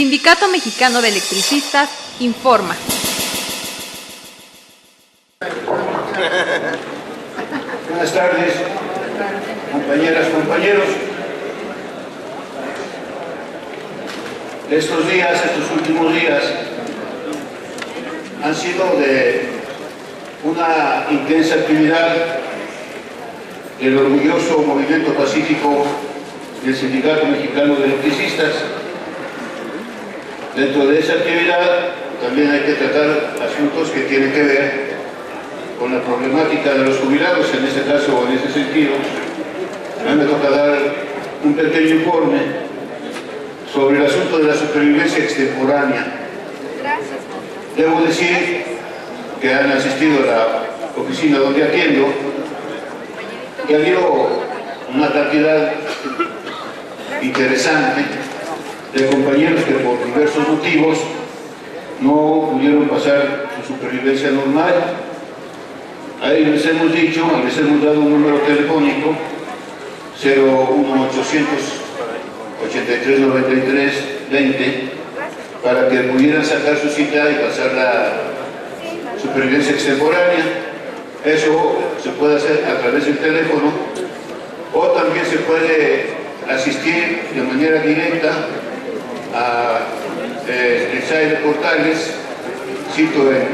Sindicato Mexicano de Electricistas informa. Buenas tardes, compañeras, compañeros. Estos últimos días, han sido de una intensa actividad del orgulloso movimiento pacífico del Sindicato Mexicano de Electricistas. Dentro de esa actividad también hay que tratar asuntos que tienen que ver con la problemática de los jubilados, en este caso o en ese sentido. A mí me toca dar un pequeño informe sobre el asunto de la supervivencia extemporánea. Debo decir que han asistido a la oficina donde atiendo y ha habido una cantidad interesante de compañeros que por diversos motivos no pudieron pasar su supervivencia normal. A ellos les hemos dicho, les hemos dado un número telefónico 01800 83 93 20 para que pudieran sacar su cita y pasar la supervivencia extemporánea. Eso se puede hacer a través del teléfono o también se puede asistir de manera directa a el SAE de Portales, sitio en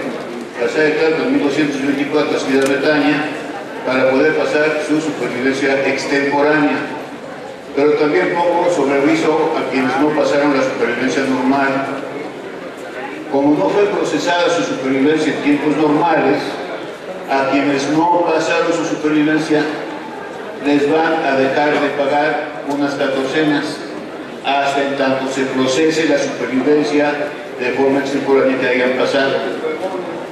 la SAE Caldas 1224, Ciudad Bretaña, para poder pasar su supervivencia extemporánea. Pero también pongo sobre aviso a quienes no pasaron la supervivencia normal. Como no fue procesada su supervivencia en tiempos normales, a quienes no pasaron su supervivencia les van a dejar de pagar unas catorcenas hasta en tanto se procese la supervivencia de forma extemporánea que hayan pasado,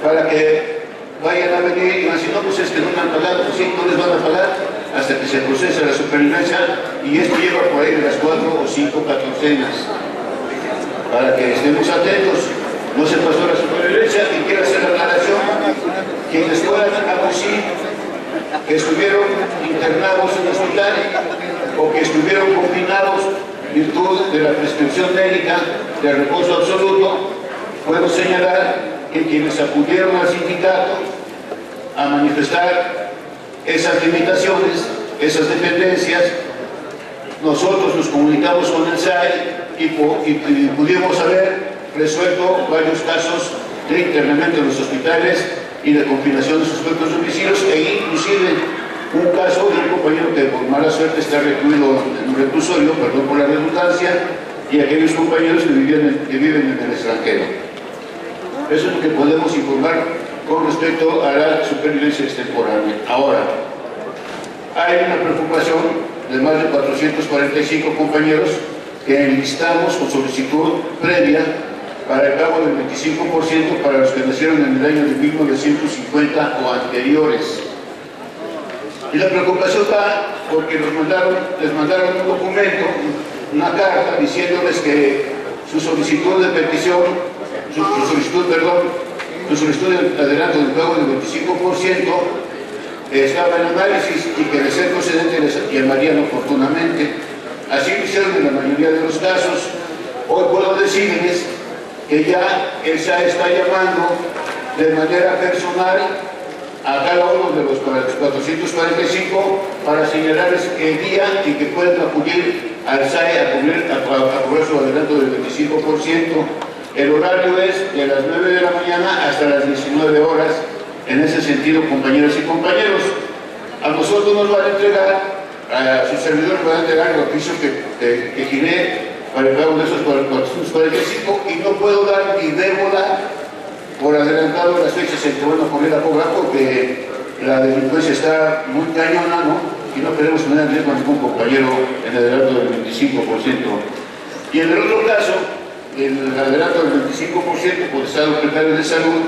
para que vayan a venir y van a decir, no, pues es que no me han pagado, pues sí, no les van a pagar hasta que se procese la supervivencia, y esto lleva por ahí de las 4 o 5 catorcenas, para que estemos atentos. No se pasó la supervivencia y quiero hacer la aclaración, quienes puedan aducir que estuvieron internados en el hospital o que estuvieron confinados en virtud de la prescripción médica de reposo absoluto, puedo señalar que quienes acudieron al sindicato a manifestar esas limitaciones, esas dependencias, nosotros nos comunicamos con el SAE y pudimos haber resuelto varios casos de internamiento en los hospitales y de confinación de suspectos domicilios, e inclusive un caso de un compañero que por mala suerte está recluido en un reclusorio, perdón por la redundancia, y aquellos compañeros que viven en el extranjero. Eso es lo que podemos informar con respecto a la supervivencia extemporánea. Ahora, hay una preocupación de más de 445 compañeros que enlistamos con solicitud previa para el pago del 25% para los que nacieron en el año de 1950 o anteriores. Y la preocupación va porque les mandaron un documento, una carta, diciéndoles que su solicitud de petición, su solicitud de adelanto del pago del 25% estaba en análisis y que de ser procedente les llamarían oportunamente. Así lo hicieron en la mayoría de los casos. Hoy puedo decirles que ya el SAE está llamando de manera personal a cada uno de los 445 para señalarles el día en que pueden acudir al SAE a cobrar su adelanto del 25%. El horario es de las 9 de la mañana hasta las 19 horas. En ese sentido, compañeras y compañeros, a nosotros nos van a entregar, a su servidor nos van a entregar el oficio que giré para el pago de esos 445, y no puedo dar ni debo dar por adelantado las fechas en que van a poner a cobrar, porque la delincuencia está muy cañona, ¿no? Y no queremos poner en riesgo a ningún compañero en el adelanto del 25%. Y en el otro caso, el adelanto del 25% por estado precario de salud,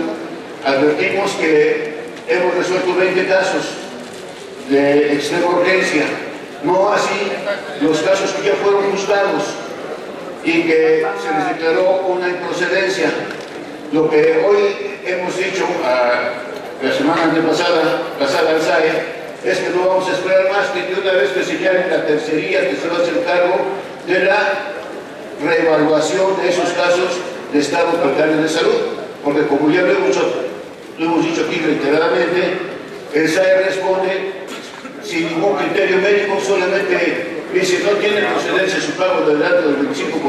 advertimos que hemos resuelto 20 casos de extrema urgencia, no así los casos que ya fueron juzgados y que se les declaró una improcedencia. Lo que hoy hemos dicho la semana antepasada, pasada al SAE, es que no vamos a esperar más que una vez que señalen la tercería que se va a hacer cargo de la reevaluación de esos casos de estado precario de salud, porque como ya lo hemos dicho aquí reiteradamente, el SAE responde sin ningún criterio médico, solamente dice no tiene procedencia su pago de adelanto del 25%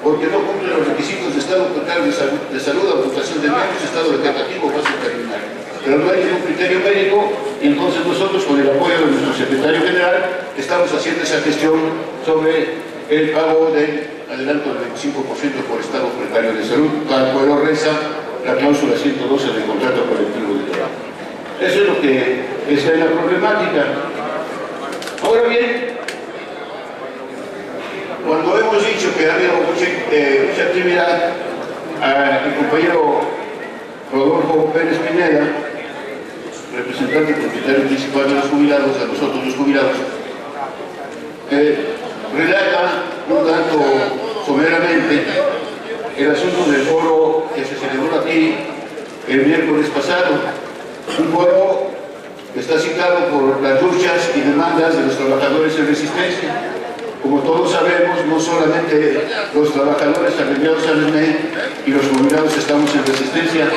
porque no cumple los requisitos de estado precario de salud, amputación de miembros, estado vegetativo, fase terminal. Pero no hay ningún criterio médico y entonces nosotros, con el apoyo de nuestro secretario general, estamos haciendo esa gestión sobre el pago del adelanto del 25% por estado precario de salud, tal cual lo reza la cláusula 112 del contrato colectivo de trabajo. Eso es lo que está en la problemática. Ahora bien, cuando hemos dicho que ha habido mucha actividad, el compañero Rodolfo Pérez Pineda, representante propietario principal de los jubilados, a nosotros los jubilados, relata un tanto someramente el asunto del foro que se celebró aquí el miércoles pasado, un foro que está citado por las luchas y demandas de los trabajadores en resistencia. Como todos sabemos, no solamente los trabajadores afiliados al SME y los jubilados estamos en resistencia,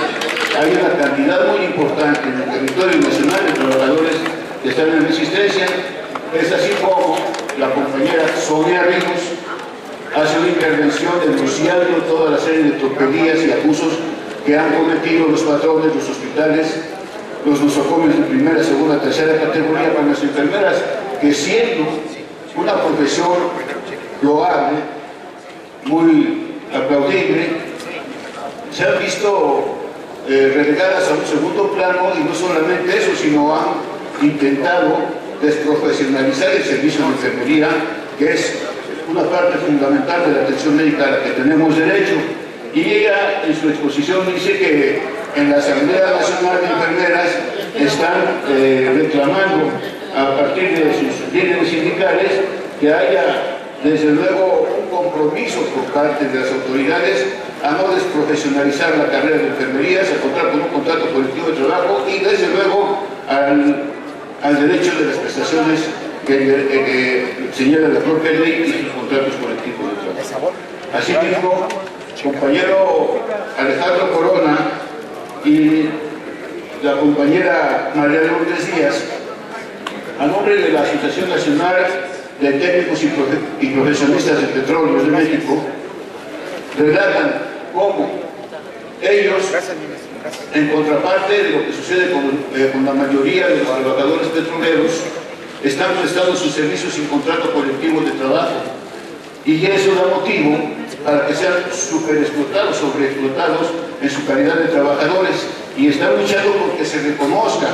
hay una cantidad muy importante en el territorio nacional de trabajadores que están en resistencia. Es así como la compañera Sonia Ríos hace una intervención denunciando toda la serie de tropelías y abusos que han cometido los patrones, los hospitales, los nosocomios de primera, segunda, tercera categoría para las enfermeras, que siendo una profesión loable, muy aplaudible, se han visto relegadas a un segundo plano, y no solamente eso, sino han intentado desprofesionalizar el servicio de enfermería, que es una parte fundamental de la atención médica a la que tenemos derecho. Y ella en su exposición dice que en la Asamblea Nacional de Enfermeras están reclamando a partir de sus líderes sindicales que haya desde luego un compromiso por parte de las autoridades a no desprofesionalizar la carrera de enfermería, a contar con un contrato colectivo de trabajo y desde luego al derecho de las prestaciones que señala la propia ley y sus contratos colectivos de trabajo. Asimismo, compañero Alejandro Corona y la compañera María Lourdes Díaz, a nombre de la Asociación Nacional de Técnicos y Profesionistas de Petróleo de México, relatan cómo ellos, en contraparte de lo que sucede con la mayoría de los trabajadores petroleros, están prestando sus servicios sin contrato colectivo de trabajo, y eso da motivo para que sean superexplotados, sobreexplotados en su calidad de trabajadores, y están luchando porque se reconozcan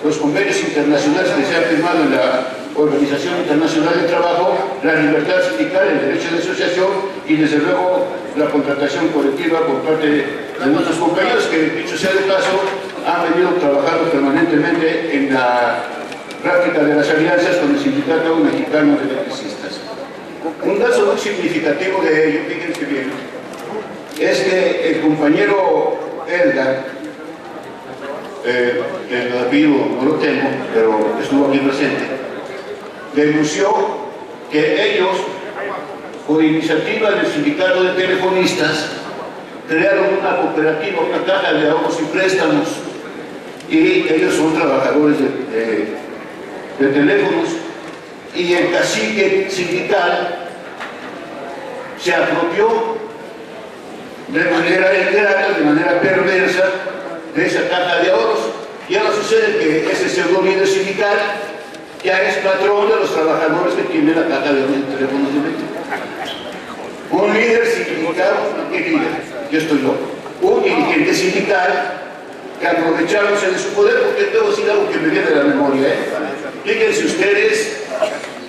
los convenios internacionales que se han firmado en la Organización Internacional del Trabajo, la libertad sindical, el derecho de asociación y desde luego la contratación colectiva por parte de nuestros compañeros que, dicho sea de paso, han venido trabajando permanentemente en la práctica de las alianzas con el Sindicato Mexicano de Electricistas. Un dato muy significativo de ello, fíjense bien, es que el compañero Elda, el apellido no lo tengo, pero estuvo aquí presente, denunció que ellos, por iniciativa del Sindicato de Telefonistas, crearon una cooperativa, una caja de ahorros y préstamos, y ellos son trabajadores de teléfonos, y el cacique sindical se apropió de manera ingrata, de manera perversa, de esa caja de ahorros. Y ahora sucede que ese pseudo líder sindical ya es patrón de los trabajadores que tienen la caja de ahorros de teléfonos de México. Un líder sindical, ¿qué líder? Yo estoy loco. Un dirigente sindical que aprovechándose de su poder, porque debo decir algo que me viene de la memoria, Fíjense ustedes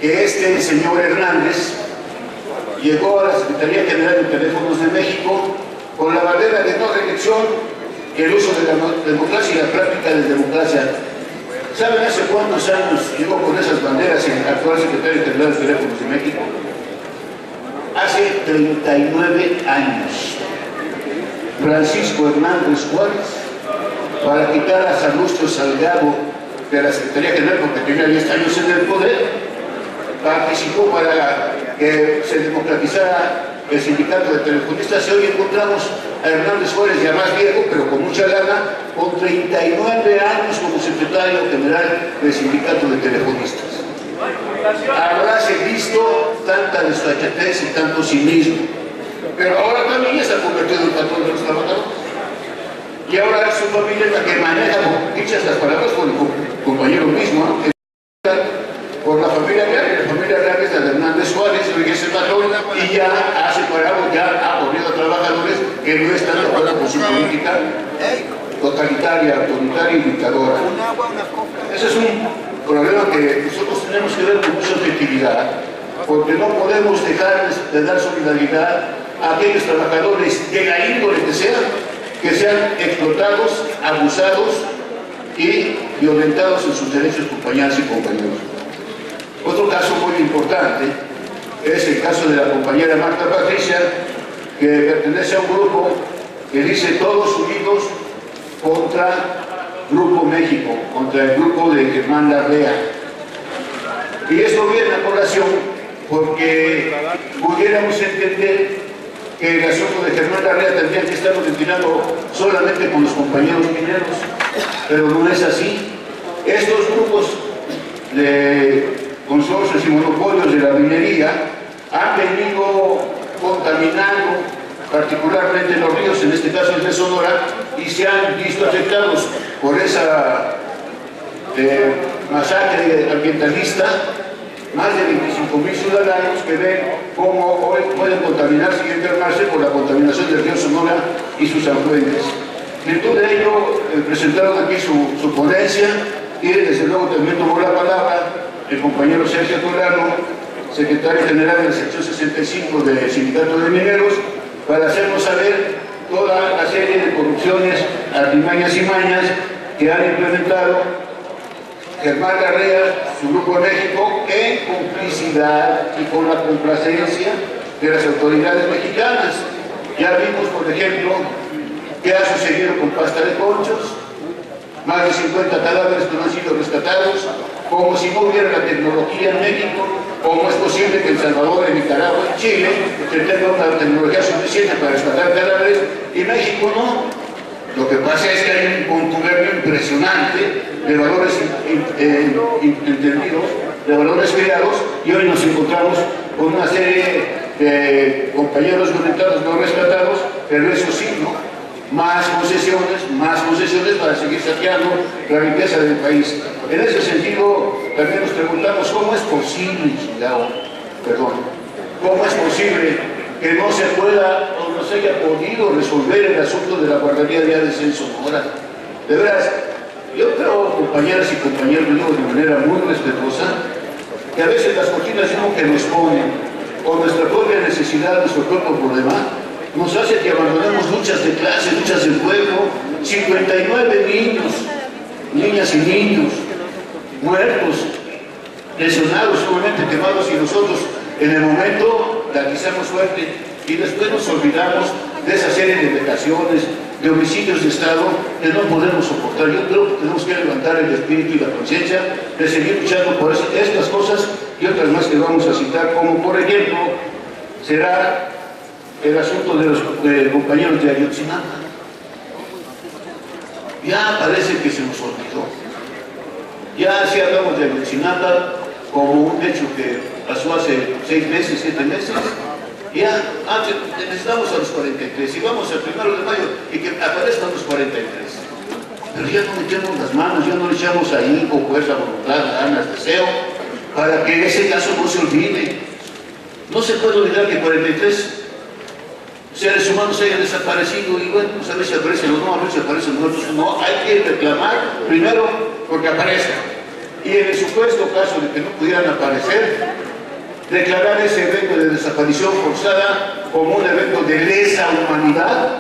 que este señor Hernández llegó a la Secretaría General de Teléfonos de México con la bandera de no reelección, el uso de la democracia y la práctica de democracia. ¿Saben hace cuántos años llegó con esas banderas el actual Secretario General de Teléfonos de México? Hace 39 años. Francisco Hernández Juárez, para quitar a Salustio Salgado de la Secretaría General, porque tenía 10 años en el poder, participó para que se democratizara el sindicato de telefonistas, y hoy encontramos a Hernández Suárez, ya más viejo, pero con mucha lana, con 39 años como secretario general del sindicato de telefonistas. Habráse visto tanta desfachatez y tanto cinismo, pero ahora también ya se ha convertido en patrón de los trabajadores. Y ahora su familia es la que maneja, dichas las palabras por el compañero mismo, ¿no? Por la familia real, la familia real es la de Hernández Suárez, hoy es el patrón, y ya ha separado, ya ha corrido a trabajadores que no están de acuerdo con su política totalitaria, autoritaria y dictadora. Ese es un problema que nosotros tenemos que ver con mucha objetividad, porque no podemos dejar de dar solidaridad a aquellos trabajadores de la índole que sean explotados, abusados y violentados en sus derechos, compañeras y compañeros. Otro caso muy importante es el caso de la compañera Marta Patricia, que pertenece a un grupo que dice todos unidos contra Grupo México, contra el grupo de Germán Larrea. Y esto viene a colación porque pudiéramos entender que el asunto de Germán Larrea tendría que estarlo destinado solamente con los compañeros mineros, pero no es así. Estos grupos de consorcios y monopolios de la minería han venido contaminando particularmente los ríos, en este caso el de Sonora, y se han visto afectados por esa masacre ambientalista. Más de 25.000 ciudadanos que ven cómo hoy pueden contaminarse y enfermarse por la contaminación del río Sonora y sus afluentes. En virtud de ello, presentaron aquí su ponencia, y desde luego también tomó la palabra el compañero Sergio Torrano, secretario general de la sección 65 del Sindicato de Mineros, para hacernos saber toda la serie de corrupciones, artimañas y mañas que han implementado Germán Larrea, su Grupo de México, en complicidad y con la complacencia de las autoridades mexicanas. Ya vimos, por ejemplo, qué ha sucedido con Pasta de Conchos, más de 50 cadáveres que no han sido rescatados, como si no hubiera la tecnología en México. ¿Cómo es posible que en Salvador, en Nicaragua, en Chile, se tenga una tecnología suficiente para rescatar cadáveres y México no? Lo que pasa es que hay un contubernio impresionante de valores entendidos, de valores creados, y hoy nos encontramos con una serie de compañeros violentados no rescatados, pero eso sí, ¿no? Más concesiones para seguir saqueando la riqueza del país. En ese sentido, también nos preguntamos cómo es posible, cómo es posible que no se pueda o no se haya podido resolver el asunto de la guardería de Aves en Sonora. De veras, yo creo, compañeras y compañeros, digo de manera muy respetuosa, que a veces las cortinas que nos ponen, o nuestra propia necesidad, nuestro propio problema, nos hace que abandonemos luchas de clase, luchas del pueblo. 59 niños, niñas y niños muertos, lesionados, sumamente quemados, y nosotros en el momento la atizamos fuerte y después nos olvidamos de esa serie de vejaciones, de homicidios de Estado que no podemos soportar. Yo creo que tenemos que levantar el espíritu y la conciencia de seguir luchando por estas cosas y otras más que vamos a citar, como por ejemplo será el asunto de los compañeros de Ayotzinapa. Ya parece que se nos olvidó. Ya sí hablamos de Ayotzinapa como un hecho que pasó hace 6 meses, 7 meses. Ya antes necesitamos a los 43 y vamos al 1 de mayo y que aparezcan los 43. Pero ya no metemos las manos, ya no le echamos ahí con fuerza, voluntad, ganas, deseo, para que ese caso no se olvide. No se puede olvidar que 43 seres humanos hayan desaparecido y bueno, pues a veces aparecen o no, a veces aparecen otros. No, hay que reclamar primero porque aparezcan. Y en el supuesto caso de que no pudieran aparecer, declarar ese evento de desaparición forzada como un evento de lesa humanidad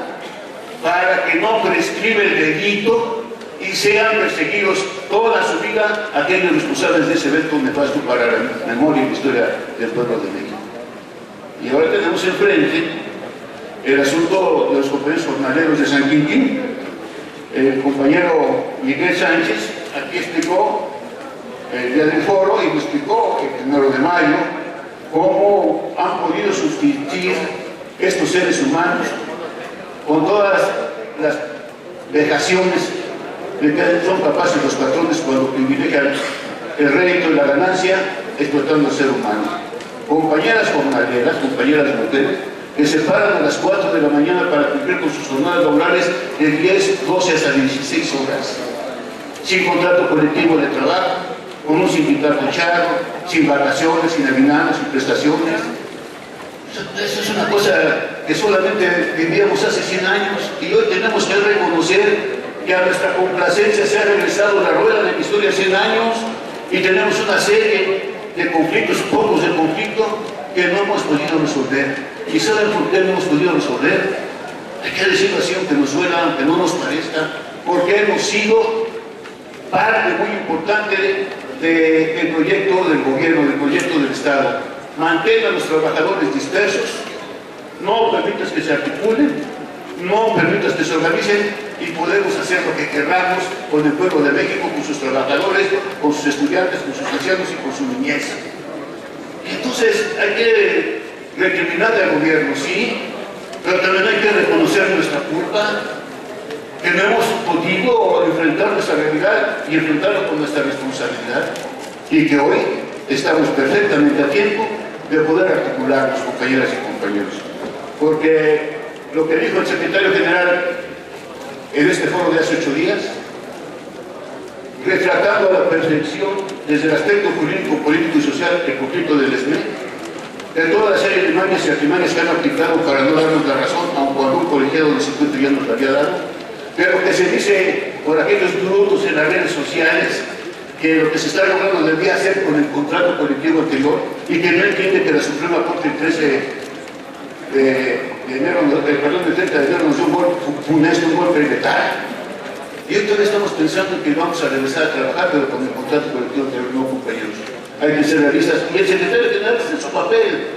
para que no prescriba el delito y sean perseguidos toda su vida aquellos responsables de ese evento nefasto para la memoria y la historia del pueblo de México. Y ahora tenemos enfrente el asunto de los compañeros jornaleros de San Quintín. El compañero Miguel Sánchez aquí explicó el día del foro y lo explicó el 1 de mayo cómo han podido subsistir estos seres humanos con todas las vejaciones de que son capaces los patrones cuando privilegian el rédito y la ganancia explotando al ser humano. Compañeras jornaleras, compañeras mujeres, que se paran a las 4 de la mañana para cumplir con sus jornadas laborales de 10, 12 hasta 16 horas, sin contrato colectivo de trabajo, con un sindicato charro, sin vacaciones, sin aguinaldos, sin prestaciones. Eso es una cosa que solamente vivíamos hace 100 años y hoy tenemos que reconocer que a nuestra complacencia se ha regresado la rueda de la historia 100 años y tenemos una serie de conflictos, pocos de conflicto, que no hemos podido resolver. ¿Y saben por qué no hemos podido resolver? Hay que decirlo así, aunque nos suena, aunque no nos parezca, porque hemos sido parte muy importante del proyecto del gobierno, del proyecto del Estado. Mantenga a los trabajadores dispersos, no permitas que se articulen, no permitas que se organicen y podemos hacer lo que queramos con el pueblo de México, con sus trabajadores, con sus estudiantes, con sus ancianos y con su niñez. Entonces hay que recriminarle al gobierno, sí, pero también hay que reconocer nuestra culpa, que no hemos podido enfrentar nuestra realidad y enfrentarlo con nuestra responsabilidad, y que hoy estamos perfectamente a tiempo de poder articularnos, compañeras y compañeros. Porque lo que dijo el secretario general en este foro de hace 8 días, retratando a la perfección desde el aspecto jurídico, político y social el conflicto del ESME, de toda la serie de mañas y artimañas que han aplicado para no darnos la razón, aun cuando un colegiado de 50 ya nos la había dado, pero que se dice por aquellos brutos en las redes sociales que lo que se está logrando debía hacer con el contrato colectivo anterior y que no entiende que la Suprema Corte el 13 de enero, el 30 de enero nos dio un golpe letal. Y entonces estamos pensando que vamos a regresar a trabajar, pero con el contrato colectivo anterior, no, compañeros. Hay que ser realistas. Y el secretario general está en su papel.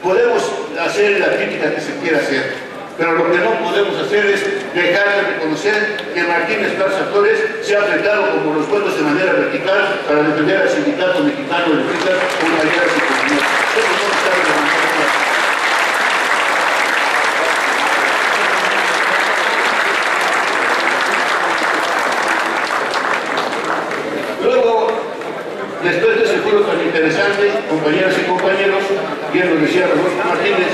Podemos hacer la crítica que se quiera hacer, pero lo que no podemos hacer es dejar de reconocer que Martín Esparza Flores se ha afectado como los pueblos de manera vertical para defender al sindicato mexicano de defensa con mayoras y compañeros. Eso no está reglamentada. Luego, después de ese foro tan interesante, compañeras y compañeros, bien lo decía Rodolfo Martínez,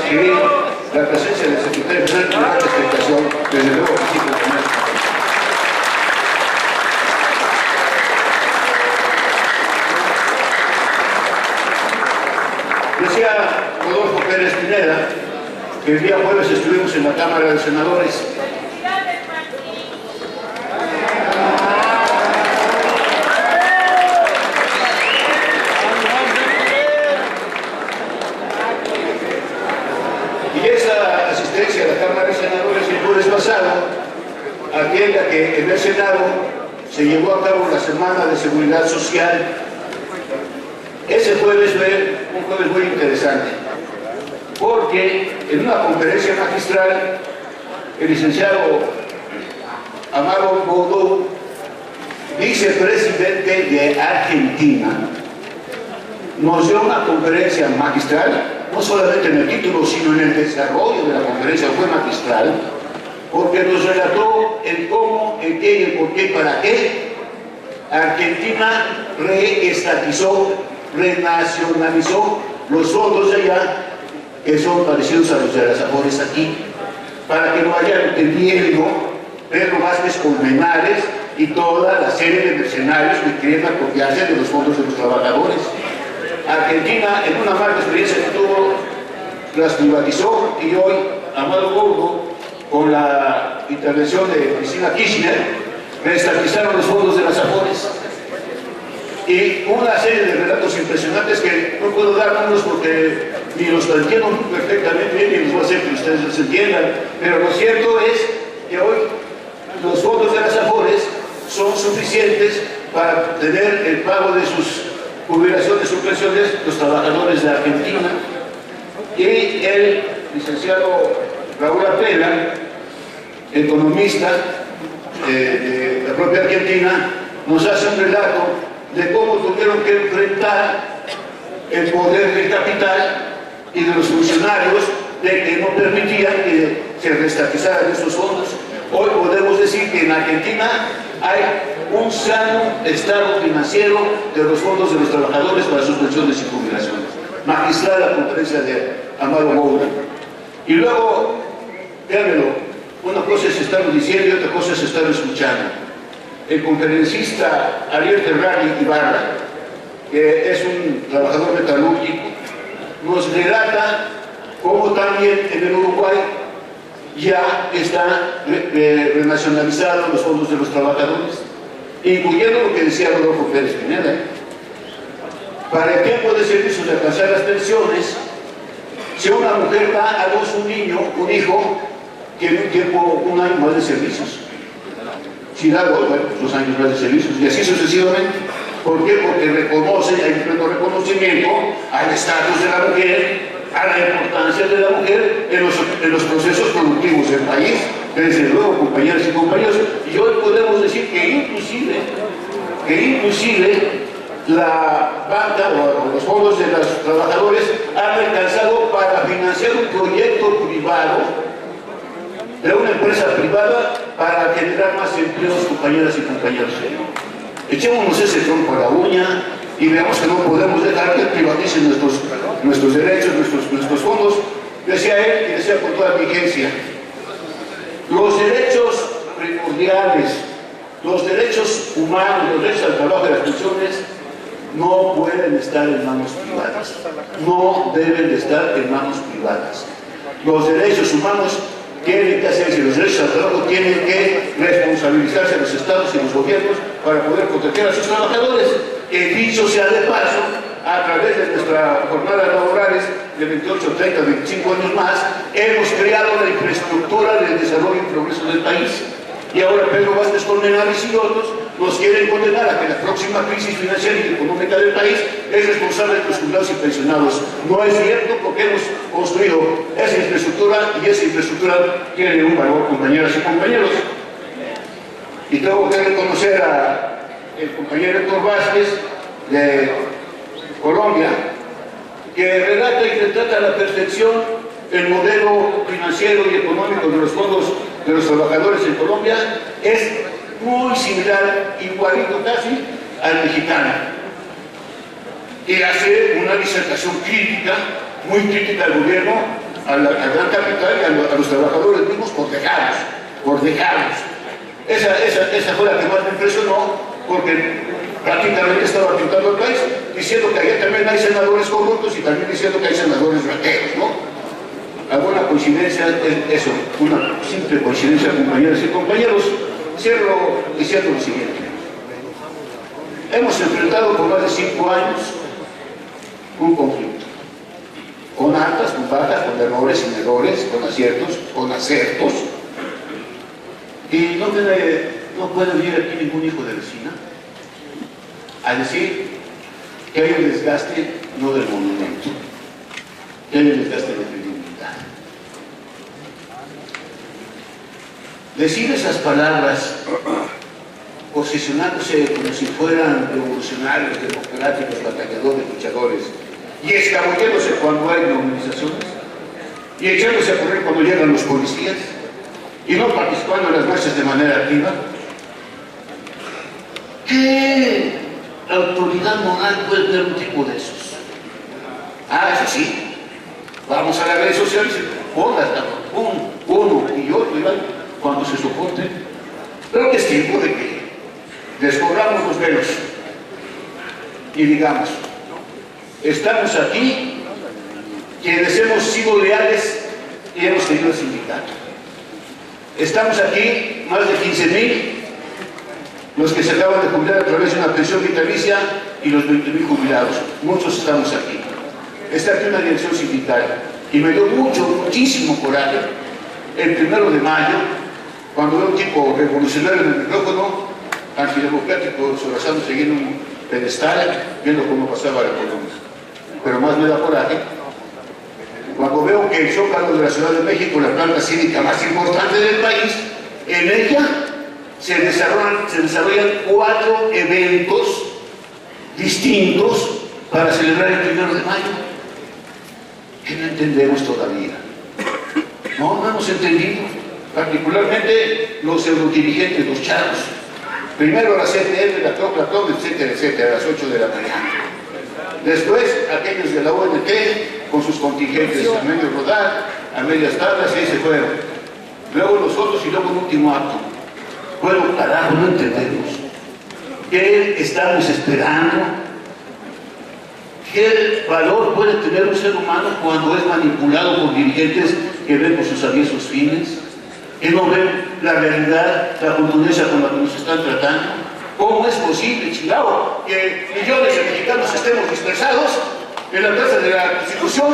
sí, la presencia del secretario general con la explicación, desde luego que sí, compañeros. Decía Rodolfo Pérez Pineda que el día jueves estuvimos en la Cámara de Senadores. A la Cámara de Senadores el jueves pasado, atienda que en el Senado se llevó a cabo la Semana de Seguridad Social. Ese jueves fue un jueves muy interesante, porque en una conferencia magistral, el licenciado Amaro Boudou, vicepresidente de Argentina, nos dio una conferencia magistral, no solamente en el título, sino en el desarrollo de la conferencia, fue magistral, porque nos relató el cómo, el qué, el por qué y para qué Argentina reestatizó, renacionalizó los fondos de allá, que son parecidos a los de las Afores aquí, para que no haya entendiendo Pedro Vázquez Colmenares y toda la serie de mercenarios que quieren apropiarse de los fondos de los trabajadores. Argentina, en una mala experiencia que tuvo, las privatizó, y hoy Amado Boudou, con la intervención de Cristina Kirchner, reestatizaron los fondos de las Afores. Y una serie de relatos impresionantes que no puedo dar números porque ni los entiendo perfectamente bien, ni les voy a hacer que ustedes los entiendan, pero lo cierto es que hoy los fondos de las Afores son suficientes para tener el pago de sus jubilaciones o pensiones los trabajadores de Argentina. Y el licenciado Raúl Apela, economista de la propia Argentina, nos hace un relato de cómo tuvieron que enfrentar el poder del capital y de los funcionarios de que no permitían que se restatizaran estos fondos. Hoy podemos decir que en Argentina hay un sano estado financiero de los fondos de los trabajadores para sus pensiones y jubilaciones. Magistral la conferencia de Amaro Moura. Y luego, véanmelo, una cosa es estarlo diciendo y otra cosa es estarlo escuchando. El conferencista Ariel Ferrari Ibarra, que es un trabajador metalúrgico, nos relata cómo también en el Uruguay ya están renacionalizados los fondos de los trabajadores, incluyendo lo que decía Rodolfo Pérez Pineda. Para el tiempo de servicio de alcanzar las pensiones, si una mujer da a luz un niño, un hijo, tiene un tiempo, un año más de servicios. Si da dos, bueno, 2 años más de servicios, y así sucesivamente. ¿Por qué? Porque reconoce, hay un pleno reconocimiento al estatus de la mujer, a la importancia de la mujer en los procesos productivos del país. Desde luego, compañeras y compañeros, y hoy podemos decir que inclusive la banca o los fondos de los trabajadores han alcanzado para financiar un proyecto privado de una empresa privada para generar más empleos, compañeras y compañeros. Echémonos ese tronco a la uña y veamos que no podemos dejar que privaticen nuestros derechos, nuestros fondos. Decía él, y decía con toda vigencia, los derechos primordiales, los derechos humanos, los derechos al trabajo y las pensiones no pueden estar en manos privadas, no deben de estar en manos privadas. Los derechos humanos tienen que hacerse, los derechos al trabajo tienen que responsabilizarse a los estados y los gobiernos para poder proteger a sus trabajadores. Que dicho sea de paso, a través de nuestras jornadas laborales de 28, 30, 25 años más, hemos creado la infraestructura del desarrollo y progreso del país. Y ahora Pedro Vázquez Colmenares y otros nos quieren condenar a que la próxima crisis financiera y económica del país es responsable de los jubilados y pensionados. No es cierto, porque hemos construido esa infraestructura y esa infraestructura tiene un valor, compañeras y compañeros. Y tengo que reconocer al compañero Héctor Vázquez de Colombia, que relata y retrata a la perfección el modelo financiero y económico de los fondos de los trabajadores en Colombia. Es muy similar, igualito casi, al mexicano. Y hace una disertación crítica, muy crítica al gobierno, al gran capital y a los trabajadores mismos por dejarlos. Esa fue la que más me impresionó, porque prácticamente estaba pintando el país, diciendo que allá también hay senadores corruptos y también diciendo que hay senadores rateros, ¿no? Alguna coincidencia es eso, una simple coincidencia, compañeras y compañeros. Cierro diciendo lo siguiente. Hemos enfrentado por más de 5 años un conflicto, con altas, con bajas, con errores, sin errores, con aciertos, con acertos. Y no puede venir aquí ningún hijo de vecina a decir que hay un desgaste no del monumento, que hay un desgaste de credibilidad. Decir esas palabras posicionándose como si fueran revolucionarios, democráticos, batalladores, luchadores, y escabulléndose cuando hay movilizaciones, y echándose a correr cuando llegan los policías, y no participando en las marchas de manera activa. ¿Qué autoridad moral puede tener un tipo de esos? Eso sí, vamos a las redes sociales y ponlas, uno y otro, y cuando se soporte. Creo que es tiempo de que descubramos los velos y digamos, estamos aquí quienes hemos sido leales y hemos tenido el sindicato. Estamos aquí más de 15,000 los que se acaban de jubilar a través de una pensión vitalicia y los 20,000 jubilados. Muchos estamos aquí. Está aquí una dirección sindical y me dio muchísimo coraje el 1 de mayo, cuando veo un tipo revolucionario en el micrófono, antidemocrático, sobrazándose en un pedestal, viendo cómo pasaba la economía. Pero más me da coraje cuando veo que el Zócalo de la Ciudad de México, la planta cívica más importante del país, en ella se desarrollan 4 eventos distintos para celebrar el 1 de mayo. ¿Qué no entendemos todavía? No hemos entendido, particularmente los eurodirigentes, los chavos. Primero la CTM, la COPLATOM, etcétera, etcétera, a las 8 de la mañana. Después, aquellos de la ONT, con sus contingentes a medio rodar, a medias tablas, y ahí se fueron. Luego los otros y luego el último acto. Bueno, carajo, no entendemos. ¿Qué estamos esperando? ¿Qué valor puede tener un ser humano cuando es manipulado por dirigentes que ven por sus aviesos fines? ¿Que no ven la realidad, la contundencia con la que nos están tratando? ¿Cómo es posible, chingado, que millones de mexicanos estemos dispersados en la plaza de la Constitución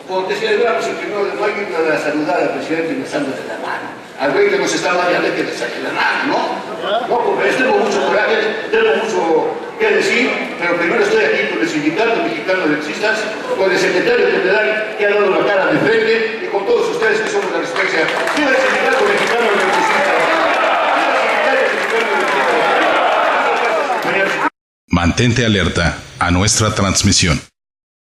porque celebramos el 1 de mayo y para saludar al presidente y besándole la mano? Al güey que nos está mareando que le saque la mano, ¿no? No, porque tengo mucho coraje, tengo mucho que decir, pero primero estoy aquí con el Sindicato Mexicano de Electricistas, con el secretario general que ha dado la cara de frente y con todos ustedes que somos la resistencia. ¡Viva el Sindicato Mexicano de Electricistas! ¡Viva el Sindicato Mexicano de Electricistas! Mantente alerta a nuestra transmisión.